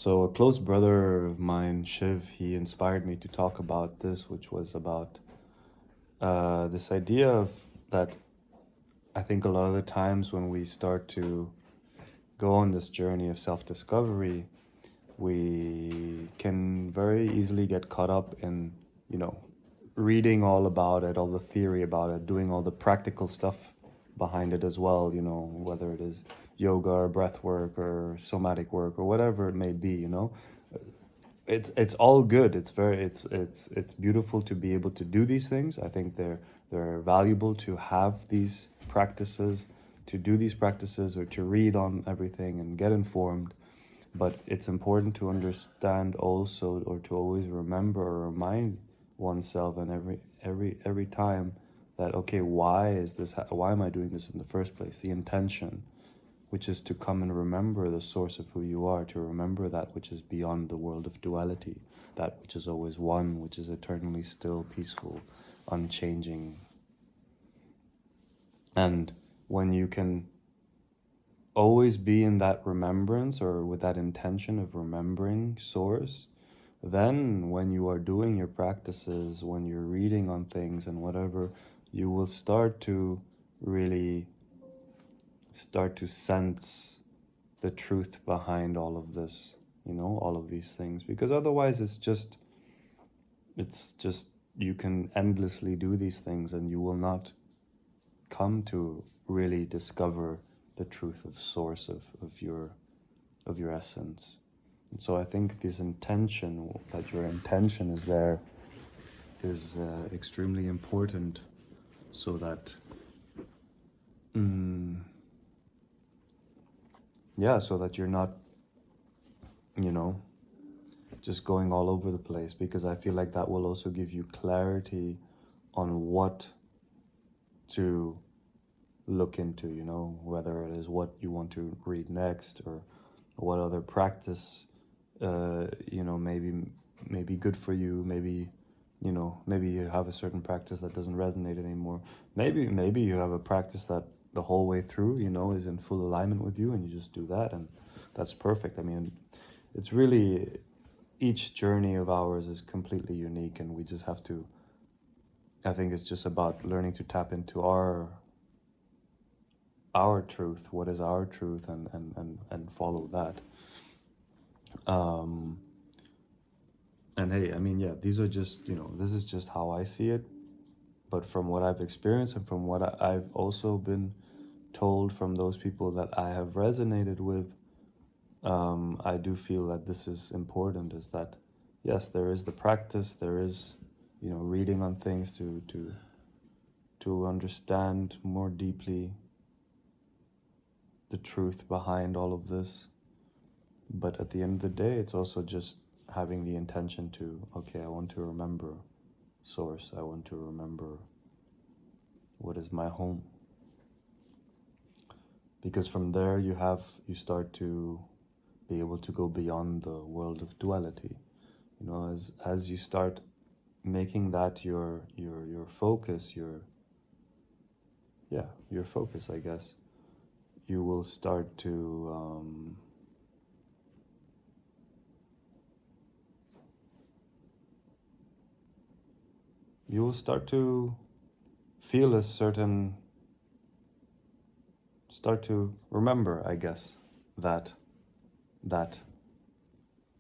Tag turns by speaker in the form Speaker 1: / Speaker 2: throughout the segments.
Speaker 1: So a close brother of mine, Shiv, he inspired me to talk about this, which was about this idea of that I think a lot of the times when we start to go on this journey of self-discovery, we can very easily get caught up in, you know, reading all about it, all the theory about it, doing all the practical stuff behind it as well, whether it is yoga or breath work or somatic work or whatever it may be. It's all good. It's beautiful to be able to do these things. I think they're valuable to have these practices, to do these practices or to read on everything and get informed. But it's important to understand also, or to always remember or remind oneself and every time that, okay, why am I doing this in the first place? The intention, which is to come and remember the source of who you are, to remember that which is beyond the world of duality, that which is always one, which is eternally still, peaceful, unchanging. And when you can always be in that remembrance, or with that intention of remembering source, then when you are doing your practices, when you're reading on things and whatever, you will start to really start to sense the truth behind all of this, all of these things. Because otherwise it's just you can endlessly do these things and you will not come to really discover the truth of source of your essence. And so I think this intention, that your intention is there, is extremely important, so that so that you're not, you know, just going all over the place, because I feel like that will also give you clarity on what to look into, whether it is what you want to read next, or what other practice, maybe good for you. Maybe you have a certain practice that doesn't resonate anymore. Maybe you have a practice that the whole way through, is in full alignment with you, and you just do that, and that's perfect. I mean, it's really, each journey of ours is completely unique, and we just have to, I think it's just about learning to tap into our truth, what is our truth, and follow that. And hey, I mean, yeah, these are just, this is just how I see it. But from what I've experienced, and from what I've also been told from those people that I have resonated with, I do feel that this is important, is that, yes, there is the practice, there is, reading on things to understand more deeply the truth behind all of this. But at the end of the day, it's also just having the intention to, okay, I want to remember source. I want to remember what is my home. Because from there you start to be able to go beyond the world of duality. As you start making that your focus, your focus, I guess, you will start to feel a certain, start to remember, I guess, that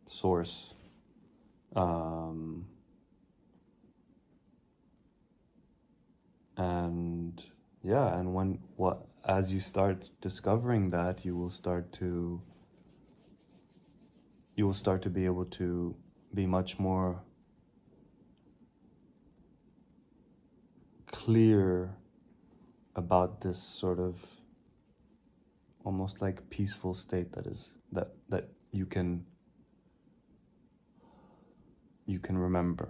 Speaker 1: source. And as you start discovering that, you will start to be able to be much more clear about this sort of almost like peaceful state that you can remember,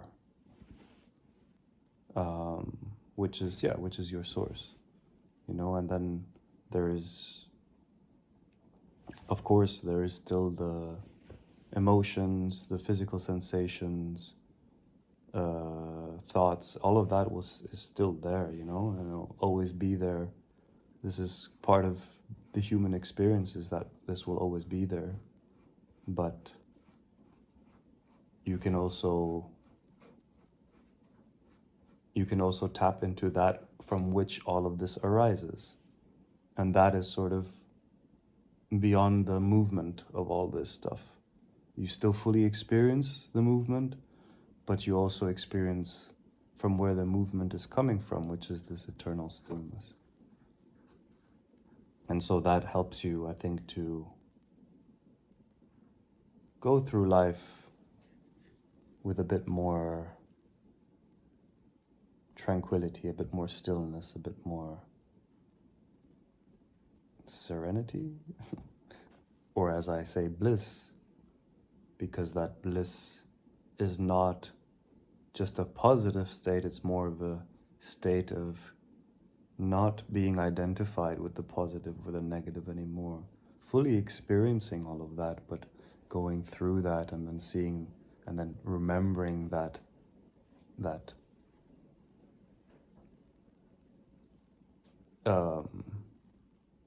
Speaker 1: which is your source, and then of course there is still the emotions, the physical sensations, thoughts, all of that is still there, and it'll always be there. This is part of the human experience, is that this will always be there. But you can also tap into that from which all of this arises. And that is sort of beyond the movement of all this stuff. You still fully experience the movement, but you also experience from where the movement is coming from, which is this eternal stillness. And so that helps you, I think, to go through life with a bit more tranquility, a bit more stillness, a bit more serenity, or as I say, bliss, because that bliss is not just a positive state, it's more of a state of not being identified with the positive or the negative anymore, fully experiencing all of that, but going through that and then seeing and then remembering that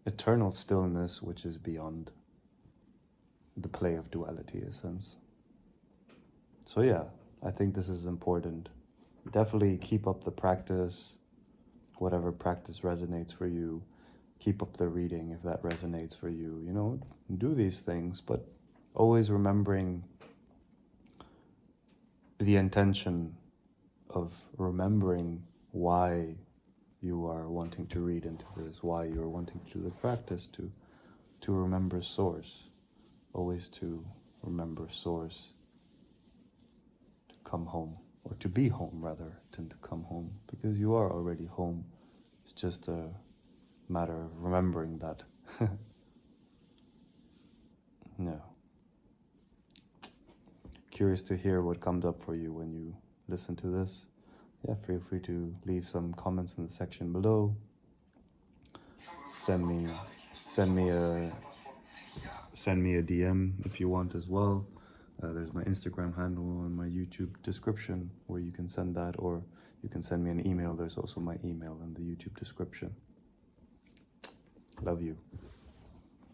Speaker 1: eternal stillness which is beyond the play of duality, in a sense. So yeah, I think this is important. Definitely keep up the practice, whatever practice resonates for you. Keep up the reading if that resonates for you. You know, do these things, but always remembering the intention of remembering why you are wanting to read into this, why you are wanting to do the practice, to remember source, always to remember source, to come home, or to be home rather than to come home, because you are already home. It's just a matter of remembering that. Yeah. Curious to hear what comes up for you when you listen to this. Yeah, feel free to leave some comments in the section below. Send me a DM if you want as well. There's my Instagram handle and my YouTube description where you can send that, or you can send me an email. There's also my email in the YouTube description. Love you.